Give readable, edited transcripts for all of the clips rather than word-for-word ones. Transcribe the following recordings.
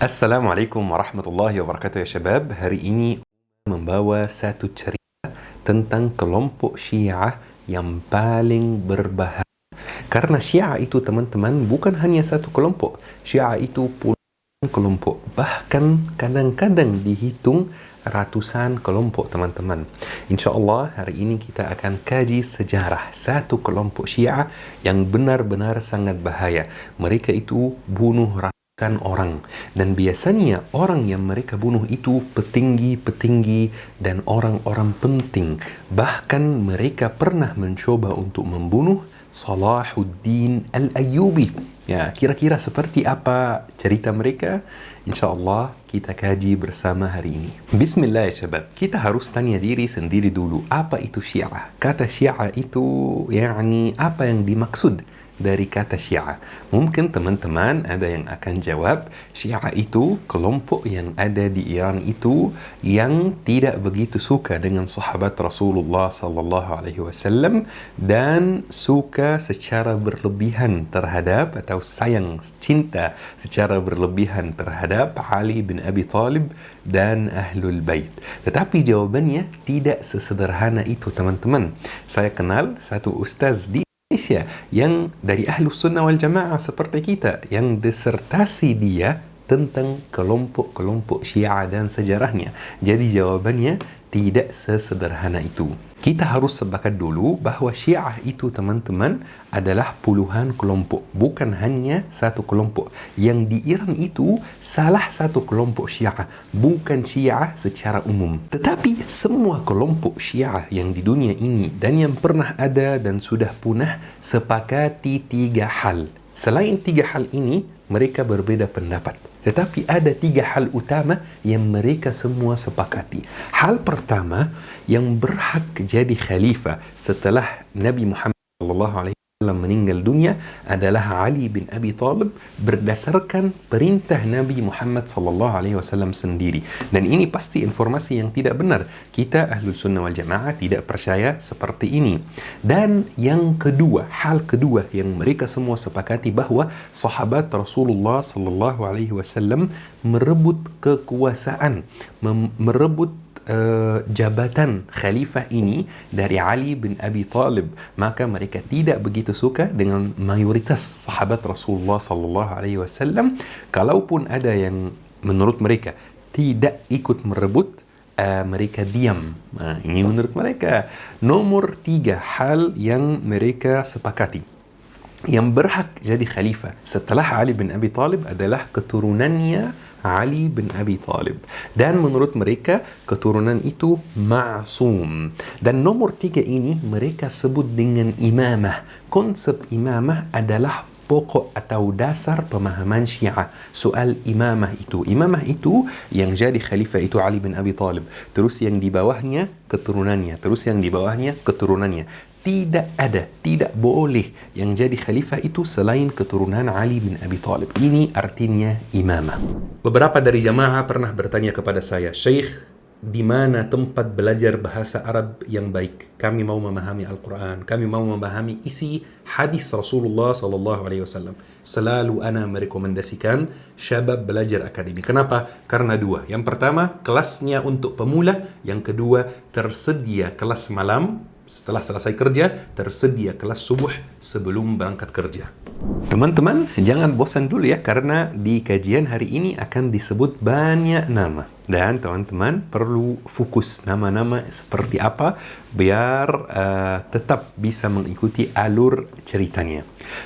Assalamualaikum warahmatullahi wabarakatuh ya syabab. Hari ini membawa satu cerita tentang kelompok Syiah yang paling berbahaya. Karena Syiah itu teman-teman bukan hanya satu kelompok. Syiah itu puluhan kelompok. Bahkan kadang-kadang dihitung ratusan kelompok teman-teman. InsyaAllah hari ini kita akan kaji sejarah satu kelompok Syiah yang benar-benar sangat bahaya. Mereka itu bunuh orang, dan biasanya orang yang mereka bunuh itu petinggi-petinggi dan orang-orang penting. Bahkan mereka pernah mencoba untuk membunuh Salahuddin Al-Ayyubi. Ya, kira-kira seperti apa cerita mereka? InsyaAllah kita kaji bersama hari ini. Bismillah ya syabab. Kita harus tanya diri sendiri dulu, apa itu Syiah? Kata Syiah itu apa yang dimaksud dari kata Syiah? Mungkin teman-teman ada yang akan jawab, Syiah itu kelompok yang ada di Iran itu yang tidak begitu suka dengan sahabat Rasulullah sallallahu alaihi wasallam dan suka secara berlebihan terhadap atau sayang cinta secara berlebihan terhadap Ali bin Abi Thalib dan Ahlul Bait. Tetapi jawabannya tidak sesederhana itu teman-teman. Saya kenal satu ustaz di Indonesia yang dari Ahlus Sunnah wal Jamaah seperti kita, yang disertasi dia tentang kelompok-kelompok Syiah dan sejarahnya. Jadi jawabannya tidak sesederhana itu. Kita harus sepakat dulu bahwa Syiah itu teman-teman adalah puluhan kelompok, bukan hanya satu kelompok. Yang di Iran itu salah satu kelompok Syiah, bukan Syiah secara umum. Tetapi semua kelompok Syiah yang di dunia ini dan yang pernah ada dan sudah punah sepakati tiga hal. Selain tiga hal ini, mereka berbeda pendapat. Tetapi ada tiga hal utama yang mereka semua sepakati. Hal pertama, yang berhak jadi khalifah setelah Nabi Muhammad SAW meninggal dunia adalah Ali bin Abi Thalib berdasarkan perintah Nabi Muhammad SAW sendiri. Dan ini pasti informasi yang tidak benar. Kita Ahlul Sunnah wal Jamaah tidak percaya seperti ini. Dan yang kedua, hal kedua yang mereka semua sepakati bahwa sahabat Rasulullah SAW merebut kekuasaan, merebut jabatan khalifah ini dari Ali bin Abi Thalib. Maka mereka tidak begitu suka dengan mayoritas sahabat Rasulullah sallallahu alaihi wasallam. Kalaupun ada yang menurut mereka tidak ikut merebut, mereka diam. Ini menurut mereka. Nomor tiga hal yang mereka sepakati, yang berhak jadi khalifah setelah Ali bin Abi Thalib adalah keturunannya Ali bin Abi Thalib. Dan menurut mereka keturunan itu ma'sum. Dan nomor tiga ini mereka sebut dengan imamah. Konsep imamah adalah pokok atau dasar pemahaman Syiah. Soal imamah itu yang jadi khalifah itu Ali bin Abi Thalib. Terus yang di bawahnya keturunannya. Terus yang di bawahnya keturunannya. Tidak boleh yang jadi khalifah itu selain keturunan Ali bin Abi Thalib. Ini artinya imamah. Beberapa dari jamaah pernah bertanya kepada saya, Syekh, di mana tempat belajar bahasa Arab yang baik? Kami mau memahami Al-Quran, kami mau memahami isi hadis Rasulullah SAW. Selalu ana merekomendasikan syabab belajar akademi. Kenapa? Karena dua. Yang pertama, kelasnya untuk pemula. Yang kedua, tersedia kelas malam setelah selesai kerja, tersedia kelas subuh sebelum berangkat kerja. Teman-teman, jangan bosan dulu ya, karena di kajian hari ini akan disebut banyak nama. Dan teman-teman perlu fokus nama-nama seperti apa biar tetap bisa mengikuti alur ceritanya.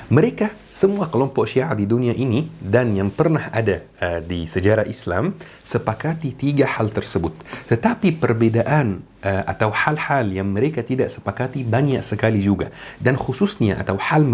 Mereka semua kelompok Syiah di dunia ini dan yang pernah ada di sejarah Islam sepakati tiga hal tersebut. Tetapi perbedaan atau hal-hal yang mereka tidak sepakati banyak sekali juga. Dan khususnya atau hal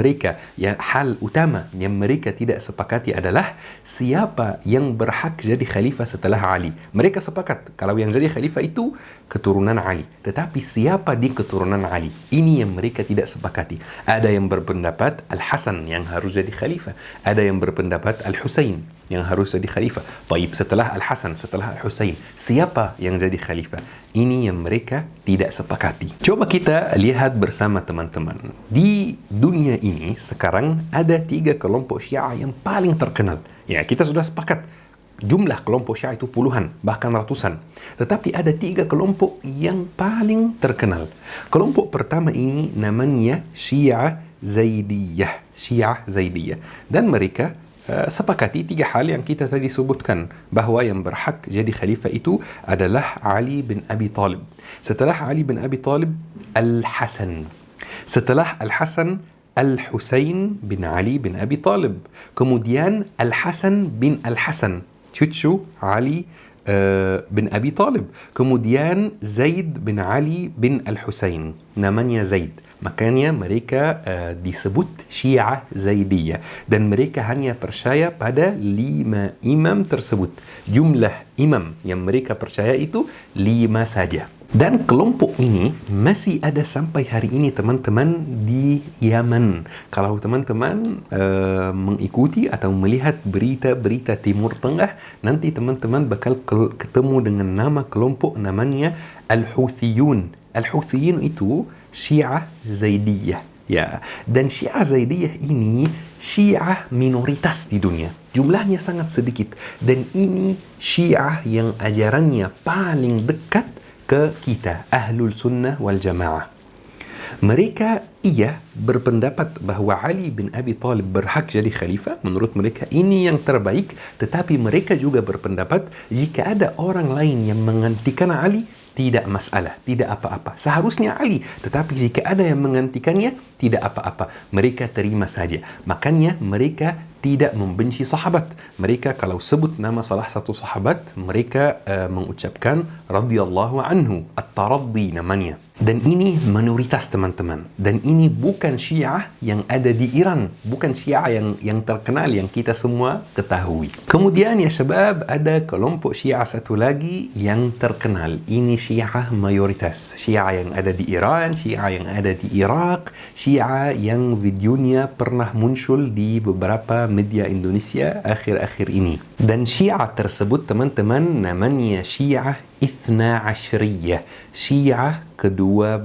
utama yang mereka tidak sepakati adalah siapa yang berhak jadi khalifah setelah Ali. Mereka sepakat kalau yang jadi khalifah itu keturunan Ali. Tetapi siapa di keturunan Ali? Ini yang mereka tidak sepakati. Ada yang berpendapat Al-Hasan yang harus jadi khalifah. Ada yang berpendapat Al-Husain yang harus jadi khalifah. Taib, setelah Al-Hasan, setelah Al-Husain, siapa yang jadi khalifah? Ini yang mereka tidak sepakati. Coba kita lihat bersama teman-teman. Di dunia ini sekarang ada 3 kelompok Syiah yang paling terkenal. Ya, kita sudah sepakat Jumlah kelompok Syiah itu puluhan, bahkan ratusan. Tetapi ada 3 kelompok yang paling terkenal. Kelompok pertama ini namanya Syiah Zaidiyah. Syiah Zaidiyah. Dan mereka sepakati 3 hal yang kita tadi sebutkan, bahawa yang berhak jadi khalifah itu adalah Ali bin Abi Talib. Setelah Ali bin Abi Talib, Al-Hasan. Setelah Al-Hasan, Al-Husain bin Ali bin Abi Talib. Kemudian Al-Hasan bin Al-Hasan, cucu Ali bin Abi Talib. Kemudian Zaid bin Ali bin Al-Husain, namanya Zaid. Makanya mereka disebut Syiah Zaidiyah. Dan mereka hanya percaya pada 5 imam tersebut. Jumlah imam yang mereka percaya itu 5 saja. Dan kelompok ini masih ada sampai hari ini teman-teman di Yaman. Kalau teman-teman mengikuti atau melihat berita-berita Timur Tengah, nanti teman-teman bakal ketemu dengan nama kelompok namanya Al-Houthiyun. Al-Houthiyun itu Syiah Zaidiyah. Ya, dan Syiah Zaidiyah ini Syiah minoritas di dunia. Jumlahnya sangat sedikit. Dan ini Syiah yang ajarannya paling dekat ke kita, Ahlul Sunnah wal Jamaah. Mereka berpendapat bahawa Ali bin Abi Talib berhak jadi khalifah. Menurut mereka ini yang terbaik. Tetapi mereka juga berpendapat jika ada orang lain yang menggantikan Ali, tidak masalah, tidak apa-apa. Seharusnya Ali, tetapi jika ada yang menggantikannya, tidak apa-apa. Mereka terima saja. Makanya mereka tidak membenci sahabat. Mereka kalau sebut nama salah satu sahabat, mereka mengucapkan radhiyallahu anhu, at-taraddi namanya. Dan ini minoritas teman-teman. Dan ini bukan Syiah yang ada di Iran. Bukan Syiah yang terkenal, yang kita semua ketahui. Kemudian ya syabab, ada kelompok Syiah satu lagi yang terkenal. Ini Syiah mayoritas. Syiah yang ada di Iran, Syiah yang ada di Iraq, Syiah yang videonya pernah muncul di beberapa media Indonesia akhir-akhir ini. Dan Syiah tersebut teman-teman namanya Syiah Ithna Ashriyah, Syiah ke-12.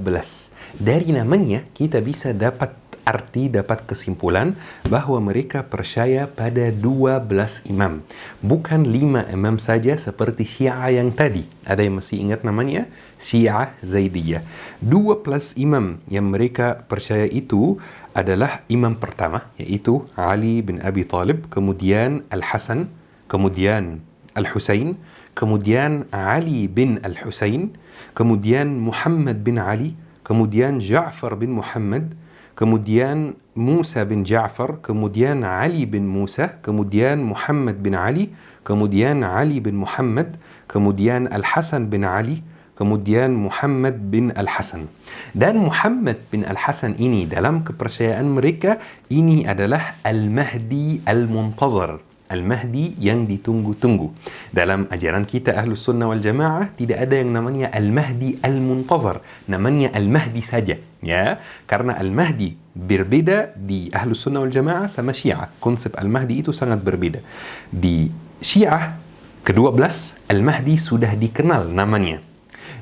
Dari namanya kita bisa dapat arti, dapat kesimpulan bahawa mereka percaya pada 12 imam. Bukan 5 imam saja seperti Syiah yang tadi. Ada yang masih ingat namanya? Syiah Zaidiyah. 12 imam yang mereka percaya itu adalah imam pertama, yaitu Ali bin Abi Talib, kemudian Al-Hasan, kemudian Al-Husain, kemudian Ali bin Al-Husain, kemudian Muhammad bin Ali, kemudian Ja'far bin Muhammad, kemudian Musa bin Ja'far, kemudian Ali bin Musa, kemudian Muhammad bin Ali, kemudian Ali bin Muhammad, kemudian Al-Hasan bin Ali, kemudian Muhammad bin Al-Hasan. Dan Muhammad bin Al-Hasan ini dalam kepercayaan mereka ini adalah Al-Mahdi Al-Muntazar. Al-Mahdi yang ditunggu-tunggu. Dalam ajaran kita Ahlus Sunnah wal Jamaah tidak ada yang namanya Al-Mahdi Al-Muntazar. Namanya Al-Mahdi saja. Ya, karena Al-Mahdi berbeda di Ahlus Sunnah wal Jamaah sama Syiah. Konsep Al-Mahdi itu sangat berbeda. Di Syiah ke-12 Al-Mahdi sudah dikenal namanya.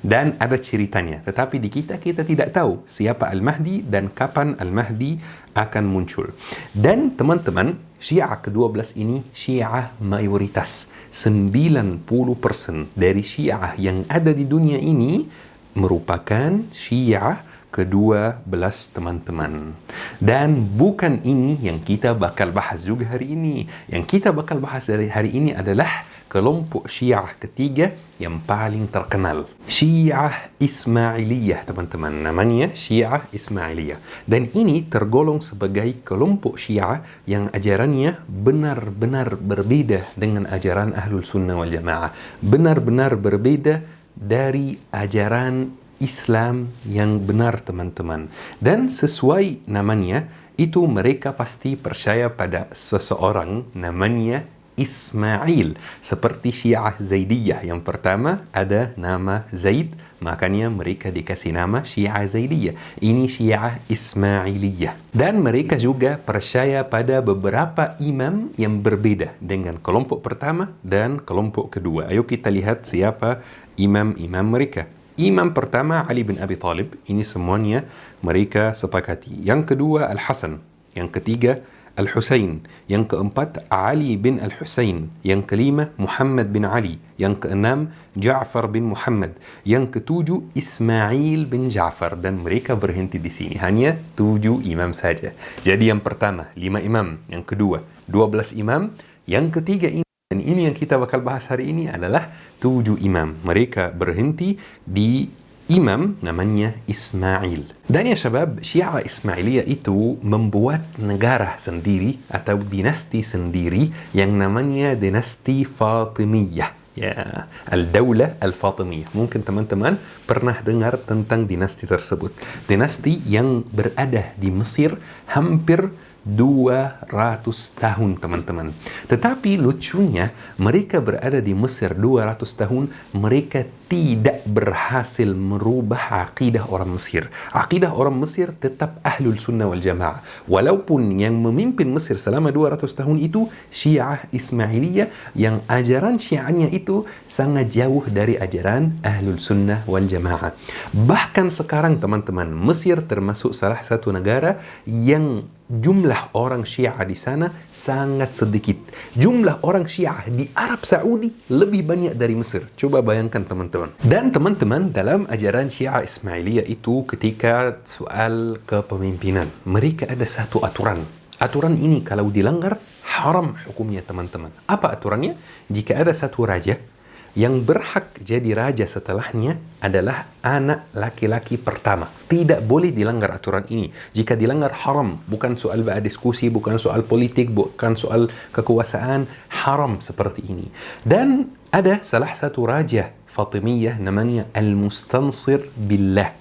Dan ada ceritanya. Tetapi di kita tidak tahu siapa Al-Mahdi dan kapan Al-Mahdi akan muncul. Dan teman-teman, Syiah ke-12 ini Syiah mayoritas. 90% dari Syiah yang ada di dunia ini merupakan Syiah ke-12 teman-teman. Dan bukan ini yang kita bakal bahas juga hari ini. Yang kita bakal bahas hari ini adalah kelompok Syiah ketiga yang paling terkenal. Syiah Ismailiyah teman-teman. Namanya Syiah Ismailiyah. Dan ini tergolong sebagai kelompok Syiah yang ajarannya benar-benar berbeda dengan ajaran Ahlul Sunnah wal Jamaah. Benar-benar berbeda dari ajaran Islam yang benar teman-teman. Dan sesuai namanya, itu mereka pasti percaya pada seseorang namanya Ismail. Seperti Syiah Zaidiyah. Yang pertama ada nama Zaid, makanya mereka dikasih nama Syiah Zaidiyah. Ini Syiah Ismailiyah. Dan mereka juga percaya pada beberapa imam yang berbeda dengan kelompok pertama dan kelompok kedua. Ayo kita lihat siapa imam-imam mereka. Imam pertama Ali bin Abi Talib. Ini semuanya mereka sepakati. Yang kedua Al-Hasan. Yang ketiga Al-Husain. Yang keempat, Ali bin Al-Husain. Yang kelima, Muhammad bin Ali. Yang keenam, Ja'far bin Muhammad. Yang ketujuh, Ismail bin Ja'far. Dan mereka berhenti di sini. Hanya 7 imam saja. Jadi yang pertama, 5 imam. Yang kedua, 12 imam. Yang ketiga ini, dan ini yang kita bakal bahas hari ini adalah 7 imam. Mereka berhenti di imam namanya Ismail. Dan ya syabab, Syiah Ismailiyah itu membuat negara sendiri atau dinasti sendiri yang namanya dinasti Fatimiyah. Ya, Al-Daulah Al-Fatimiyah. Mungkin teman-teman pernah dengar tentang dinasti tersebut. Dinasti yang berada di Mesir hampir 200 tahun, teman-teman. Tetapi lucunya, mereka berada di Mesir 200 tahun, mereka tidak berhasil merubah akidah orang Mesir. Akidah orang Mesir tetap Ahlul Sunnah wal Jamaah. Walaupun yang memimpin Mesir selama 200 tahun itu Syiah Ismailiyah, yang ajaran Syiahnya itu sangat jauh dari ajaran Ahlul Sunnah wal Jamaah. Bahkan sekarang, teman-teman, Mesir termasuk salah satu negara yang jumlah orang Syiah di sana sangat sedikit. Jumlah orang Syiah di Arab Saudi lebih banyak dari Mesir. Coba bayangkan, teman-teman. Dan teman-teman, dalam ajaran Syiah Ismailiyah itu, ketika soal kepemimpinan, mereka ada satu aturan. Aturan ini kalau dilanggar, haram hukumnya, teman-teman. Apa aturannya? Jika ada satu raja, yang berhak jadi raja setelahnya adalah anak laki-laki pertama. Tidak boleh dilanggar aturan ini. Jika dilanggar, haram. Bukan soal diskusi, bukan soal politik, bukan soal kekuasaan. Haram seperti ini. Dan ada salah satu raja Fatimiyah namanya Al-Mustansir Billah.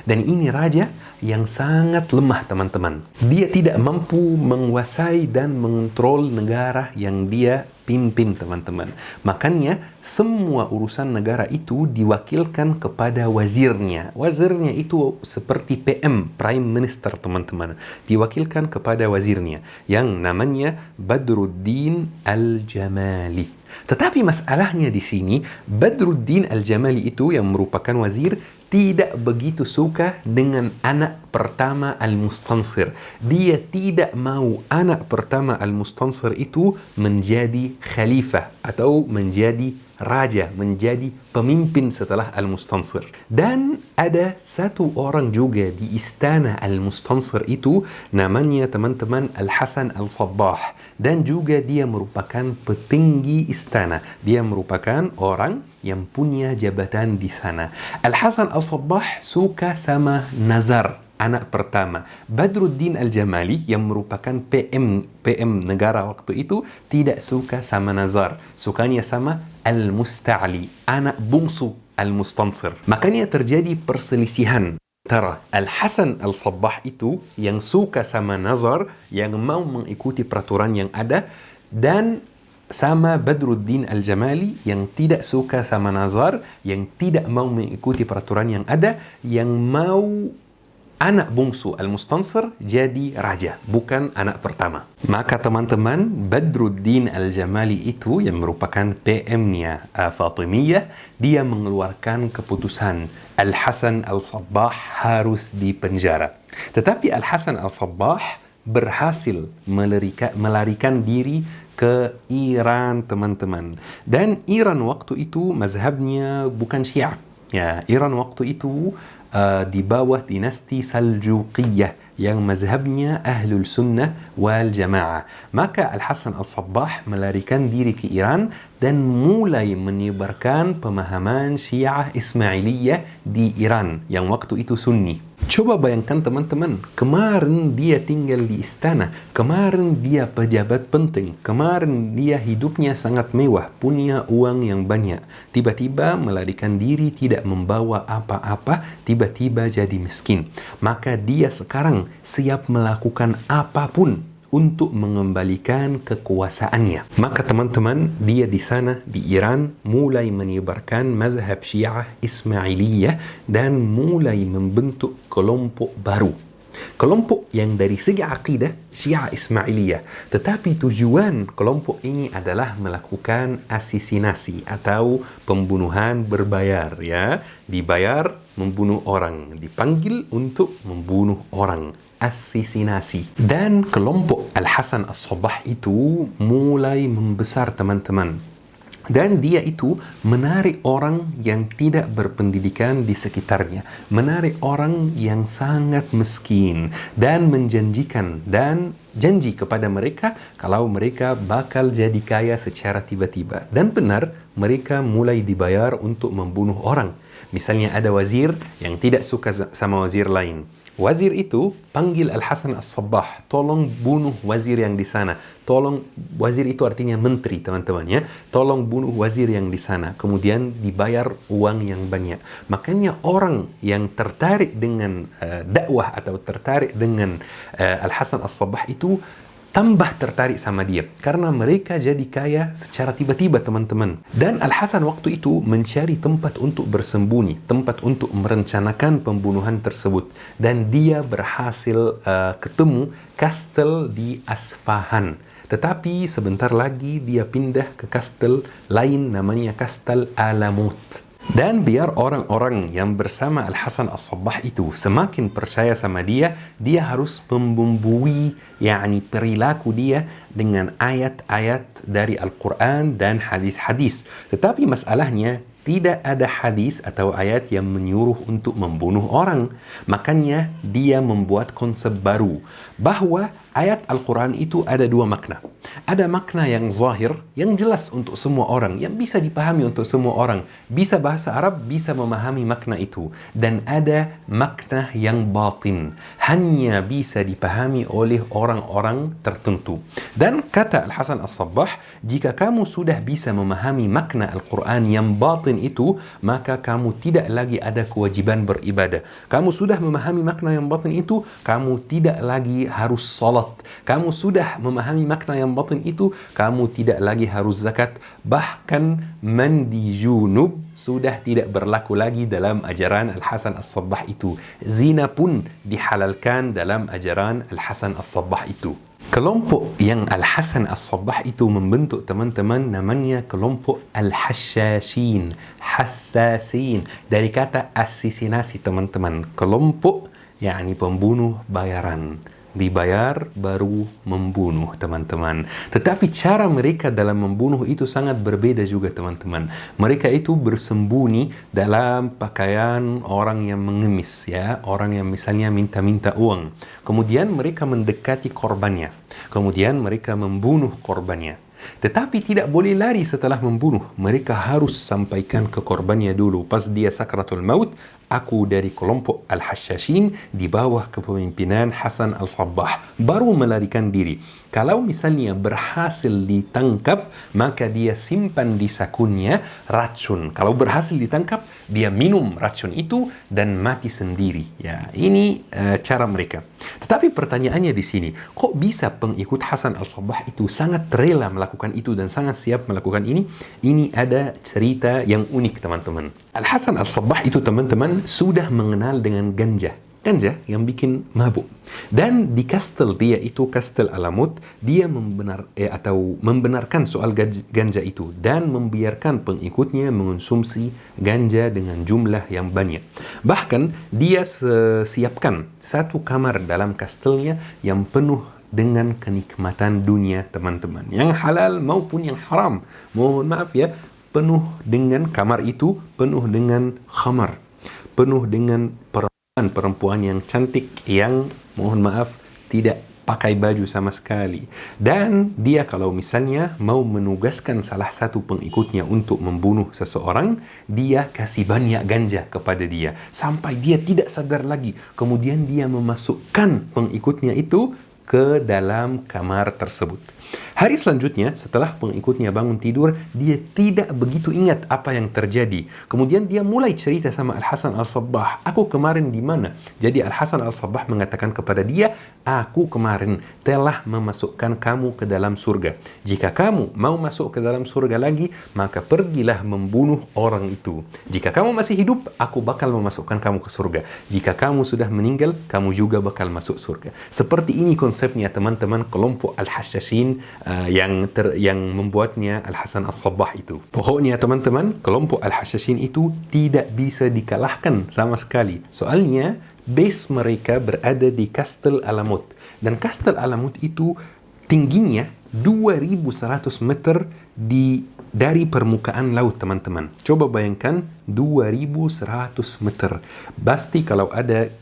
Dan ini raja yang sangat lemah, teman-teman. Dia tidak mampu menguasai dan mengontrol negara yang dia pimpin, teman-teman. Makanya semua urusan negara itu diwakilkan kepada wazirnya. Wazirnya itu seperti PM, Prime Minister, teman-teman. Diwakilkan kepada wazirnya yang namanya Badruddin Al-Jamali. Tetapi masalahnya di sini, Badruddin Al-Jamali itu yang merupakan wazir tidak begitu suka dengan anak pertama Al-Mustansir. Dia tidak mau anak pertama Al-Mustansir itu menjadi khalifah atau menjadi raja, menjadi pemimpin setelah Al-Mustansir. Dan ada satu orang juga di istana Al-Mustansir itu, namanya, teman-teman, Al-Hasan Al-Sabbah. Dan juga dia merupakan petinggi istana. Dia merupakan orang yang punya jabatan di sana. Al-Hasan Al-Sabbah suka sama Nazar, anak pertama. Badruddin Al-Jamali yang merupakan PM negara waktu itu tidak suka sama Nazar. Sukanya sama Al-Musta'li, anak bungsu Al-Mustansir. Makanya terjadi perselisihan antara Al-Hasan Al-Sabbah itu yang suka sama Nazar, yang mau mengikuti peraturan yang ada, dan sama Badruddin Al-Jamali yang tidak suka sama Nazar, yang tidak mau mengikuti peraturan yang ada, yang mau anak bungsu Al-Mustansir jadi raja, bukan anak pertama. Maka teman-teman, Badruddin Al-Jamali itu yang merupakan PM-nya Fatimiyah, dia mengeluarkan keputusan Al-Hasan Al-Sabbah harus dipenjara. Tetapi Al-Hasan Al-Sabbah berhasil melarikan diri ke Iran, teman-teman. Dan Iran waktu itu mazhabnya bukan Syiah. Ya, Iran waktu itu di bawah dinasti Saljuqiyah yang mazhabnya Ahlul Sunnah wal Jamaah. Maka Al-Hasan Al-Sabbah melarikan diri ke Iran dan mulai menyebarkan pemahaman Syiah Ismailiyah di Iran yang waktu itu Sunni. Coba bayangkan, teman-teman, kemarin dia tinggal di istana, kemarin dia pejabat penting, kemarin dia hidupnya sangat mewah, punya uang yang banyak. Tiba-tiba melarikan diri, tidak membawa apa-apa, tiba-tiba jadi miskin. Maka dia sekarang siap melakukan apapun untuk mengembalikan kekuasaannya. Maka teman-teman, dia di sana di Iran mulai menyebarkan mazhab Syiah Ismailiyah dan mulai membentuk kelompok baru. Kelompok yang dari segi akidah Syiah Ismailiyah, tetapi tujuan kelompok ini adalah melakukan asesinasi atau pembunuhan berbayar, ya. Dibayar membunuh orang, dipanggil untuk membunuh orang. assisinasi. Dan kelompok Al-Hasan As-Sabbah itu mulai membesar, teman-teman. Dan dia itu menarik orang yang tidak berpendidikan di sekitarnya, menarik orang yang sangat miskin, dan menjanjikan dan janji kepada mereka kalau mereka bakal jadi kaya secara tiba-tiba. Dan benar, mereka mulai dibayar untuk membunuh orang. Misalnya ada wazir yang tidak suka sama wazir lain. Wazir itu panggil Al-Hasan As-Sabbah, tolong bunuh wazir yang di sana. Tolong, wazir itu artinya menteri, teman-teman ya. Tolong bunuh wazir yang di sana. Kemudian dibayar uang yang banyak. Makanya orang yang tertarik dengan dakwah atau tertarik dengan Al-Hasan As-Sabbah itu tambah tertarik sama dia karena mereka jadi kaya secara tiba-tiba, teman-teman. Dan Al-Hasan waktu itu mencari tempat untuk bersembunyi, tempat untuk merencanakan pembunuhan tersebut, dan dia berhasil ketemu kastel di Asfahan. Tetapi sebentar lagi dia pindah ke kastel lain namanya kastel Alamut. Dan biar orang-orang yang bersama Al-Hasan As-Sabbah itu semakin percaya sama dia, dia harus membumbui perilaku dia dengan ayat-ayat dari Al-Quran dan hadis-hadis. Tetapi masalahnya, tidak ada hadis atau ayat yang menyuruh untuk membunuh orang. Makanya dia membuat konsep baru bahwa ayat Al-Quran itu ada dua makna. Ada makna yang zahir, yang jelas untuk semua orang, yang bisa dipahami untuk semua orang. Bisa bahasa Arab, bisa memahami makna itu. Dan ada makna yang batin, hanya bisa dipahami oleh orang-orang tertentu. Dan kata Al-Hasan As-Sabbah, jika kamu sudah bisa memahami makna Al-Quran yang batin itu, maka kamu tidak lagi ada kewajiban beribadah. Kamu sudah memahami makna yang batin itu, kamu tidak lagi harus salat. Kamu sudah memahami makna yang batin itu, kamu tidak lagi harus zakat. Bahkan mandi junub sudah tidak berlaku lagi dalam ajaran Al-Hasan As-Sabbah itu. Zina pun dihalalkan dalam ajaran Al-Hasan As-Sabbah itu. Kelompok yang Al-Hasan As-Sabbah itu membentuk, teman-teman, namanya kelompok Al-Hashashin. Hassasin. Dari kata assisinasi, teman-teman. Kelompok pembunuh bayaran. Dibayar baru membunuh, teman-teman. Tetapi cara mereka dalam membunuh itu sangat berbeda juga, teman-teman. Mereka itu bersembunyi dalam pakaian orang yang mengemis, ya, orang yang misalnya minta-minta uang. Kemudian mereka mendekati korbannya. Kemudian mereka membunuh korbannya. Tetapi tidak boleh lari setelah membunuh. Mereka harus sampaikan ke korbannya dulu. Pas dia sakratul maut, aku dari kelompok Al-Hashashin di bawah kepemimpinan Hasan Al-Sabbah, baru melarikan diri. Kalau misalnya berhasil ditangkap, maka dia simpan di sakunya racun. Kalau berhasil ditangkap, dia minum racun itu dan mati sendiri. Ya, ini cara mereka. Tetapi pertanyaannya di sini, kok bisa pengikut Hasan Al-Sabbah itu sangat rela melakukan itu dan sangat siap melakukan ini? Ini ada cerita yang unik, teman-teman. Al-Hasan Al-Sabbah itu, teman-teman, sudah mengenal dengan ganja. Ganja yang bikin mabuk. Dan di kastel dia itu, kastel Alamut, dia membenarkan soal ganja itu dan membiarkan pengikutnya mengonsumsi ganja dengan jumlah yang banyak. Bahkan dia siapkan satu kamar dalam kastelnya yang penuh dengan kenikmatan dunia, teman-teman. Yang halal maupun yang haram. Mohon maaf ya, penuh dengan kamar itu, penuh dengan khamar. Penuh dengan perempuan yang cantik yang, mohon maaf, tidak pakai baju sama sekali. Dan dia kalau misalnya mau menugaskan salah satu pengikutnya untuk membunuh seseorang, dia kasih banyak ganja kepada dia sampai dia tidak sadar lagi. Kemudian dia memasukkan pengikutnya itu ke dalam kamar tersebut. Hari selanjutnya, setelah pengikutnya bangun tidur, dia tidak begitu ingat apa yang terjadi. Kemudian dia mulai cerita sama Al-Hasan Al-Sabbah, aku kemarin di mana? Jadi Al-Hasan Al-Sabbah mengatakan kepada dia, aku kemarin telah memasukkan kamu ke dalam surga. Jika kamu mau masuk ke dalam surga lagi, maka pergilah membunuh orang itu. Jika kamu masih hidup, aku bakal memasukkan kamu ke surga. Jika kamu sudah meninggal, kamu juga bakal masuk surga. Seperti ini konsepnya, teman-teman, kelompok Al-Hashashin yang membuatnya Al-Hasan As-Sabbah itu. Pokoknya, teman-teman, kelompok Al-Hashashin itu tidak bisa dikalahkan sama sekali. Soalnya base mereka berada di Kastel Alamut. Dan Kastel Alamut itu tingginya 2.100 meter dari permukaan laut, teman-teman. Coba bayangkan 2.100 meter. Pasti kalau ada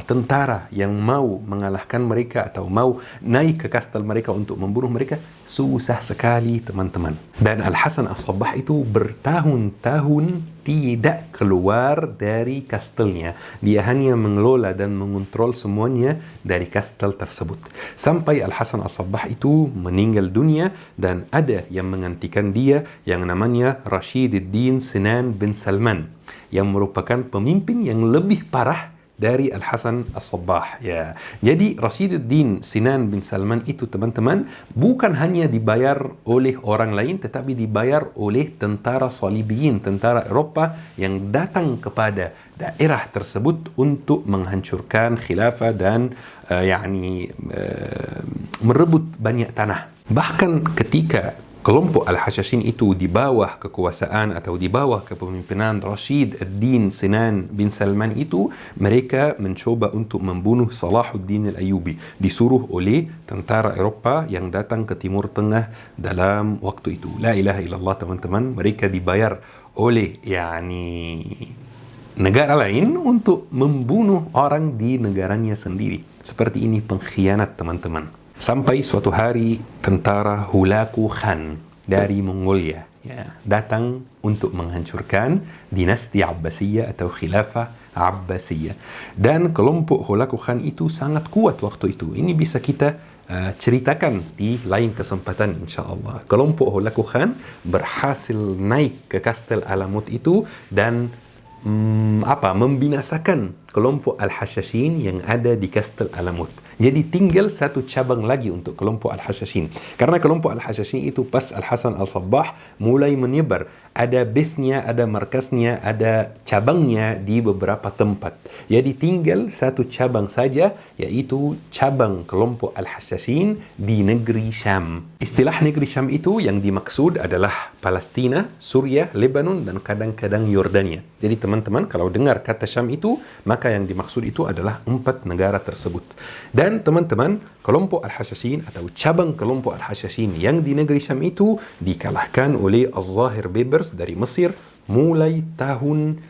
tentara yang mau mengalahkan mereka atau mau naik ke kastel mereka untuk membunuh mereka, susah sekali, teman-teman. Dan Al-Hasan As-Sabbah itu bertahun-tahun tidak keluar dari kastelnya. Dia hanya mengelola dan mengontrol semuanya dari kastel tersebut. Sampai Al-Hasan As-Sabbah itu meninggal dunia dan ada yang menggantikan dia yang namanya Rashiduddin Sinan bin Salman, yang merupakan pemimpin yang lebih parah dari Al-Hasan As-Sabbah. Ya. Jadi Rashiduddin Sinan bin Salman itu, teman-teman, bukan hanya dibayar oleh orang lain, tetapi dibayar oleh tentara Salibiyin, tentara Eropah yang datang kepada daerah tersebut untuk menghancurkan khilafah dan merebut banyak tanah. Bahkan ketika kelompok Al-Hashashin itu di bawah kekuasaan atau di bawah kepemimpinan Rashiduddin Sinan bin Salman itu, mereka mencoba untuk membunuh Salahuddin Al-Ayyubi, disuruh oleh tentara Eropah yang datang ke Timur Tengah dalam waktu itu. La ilaha illallah, teman-teman. Mereka dibayar oleh negara lain untuk membunuh orang di negaranya sendiri. Seperti ini pengkhianat, teman-teman. Sampai suatu hari tentara Hulaku Khan dari Mongolia datang untuk menghancurkan dinasti Abbasiyah atau khilafah Abbasiyah. Dan kelompok Hulaku Khan itu sangat kuat waktu itu. Ini bisa kita ceritakan di lain kesempatan, insyaAllah. Kelompok Hulaku Khan berhasil naik ke Kastel Alamut itu dan membinasakan kelompok Al-Hashashin yang ada di Kastel Alamut. Jadi tinggal satu cabang lagi untuk kelompok Al-Hashashin. Karena kelompok Al-Hashashin itu pas Al-Hasan Al-Sabbah mulai menyebar. Ada base-nya, ada markasnya, ada cabangnya di beberapa tempat. Jadi tinggal satu cabang saja, yaitu cabang kelompok Al-Hashashin di negeri Syam. Istilah negeri Syam itu yang dimaksud adalah Palestina, Suriah, Lebanon, dan kadang-kadang Yordania. Jadi teman-teman, kalau dengar kata Syam itu, maka yang dimaksud itu adalah 4 negara tersebut. Dan teman-teman, kelompok Al-Hashashin atau cabang kelompok Al-Hashashin yang di negeri Syam itu dikalahkan oleh Az-Zahir Beybers dari Mesir mulai tahun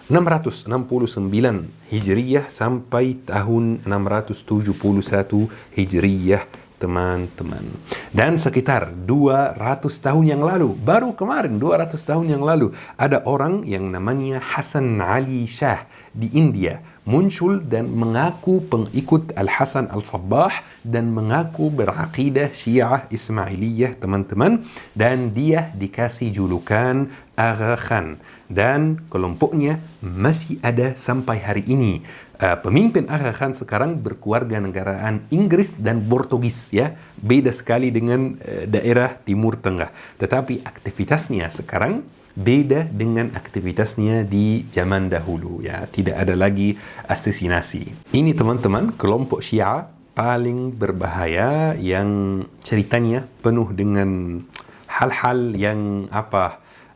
669 Hijriyah sampai tahun 671 Hijriyah, teman-teman. Dan sekitar 200 tahun yang lalu, baru kemarin 200 tahun yang lalu, ada orang yang namanya Hasan Ali Shah di India muncul dan mengaku pengikut Al-Hasan Al-Sabbah dan mengaku beraqidah Syiah Ismailiyah, teman-teman, dan dia dikasih julukan Agha Khan dan kelompoknya masih ada sampai hari ini. Pemimpin Agha Khan sekarang berkeluarga negaraan Inggris dan Portugis, ya. Beda sekali dengan daerah Timur Tengah. Tetapi aktivitasnya sekarang beda dengan aktivitasnya di zaman dahulu, ya. Tidak ada lagi asesinasi. Ini, teman-teman, kelompok Syiah paling berbahaya yang ceritanya penuh dengan hal-hal yang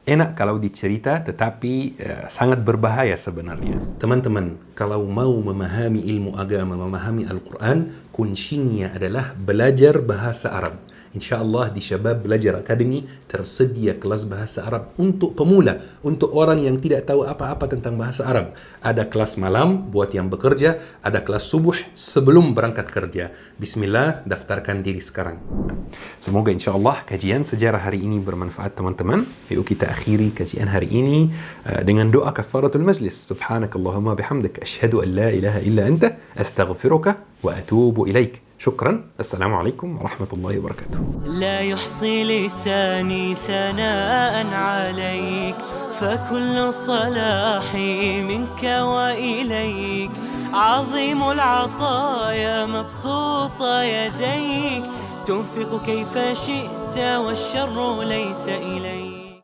enak kalau dicerita, tetapi sangat berbahaya sebenarnya. Teman-teman, kalau mau memahami ilmu agama, memahami Al-Quran, kuncinya adalah belajar bahasa Arab. InsyaAllah di Syabab Belajar Academy tersedia kelas bahasa Arab untuk pemula, untuk orang yang tidak tahu apa-apa tentang bahasa Arab. Ada kelas malam buat yang bekerja, ada kelas subuh sebelum berangkat kerja. Bismillah, daftarkan diri sekarang. Semoga insyaAllah kajian sejarah hari ini bermanfaat, teman-teman. Yuk kita akhiri kajian hari ini dengan doa kafaratul majlis. Subhanakallahumma bihamdik, asyhadu an la ilaha illa anta, astaghfiruka wa atubu ilaik. شكرا. السلام عليكم ورحمة الله وبركاته. لا يحصي لساني ثناء عليك، فكل صلاحي منك وإليك، عظيم العطايا مبسوط يديك، تنفق كيف شئت والشر ليس إليك.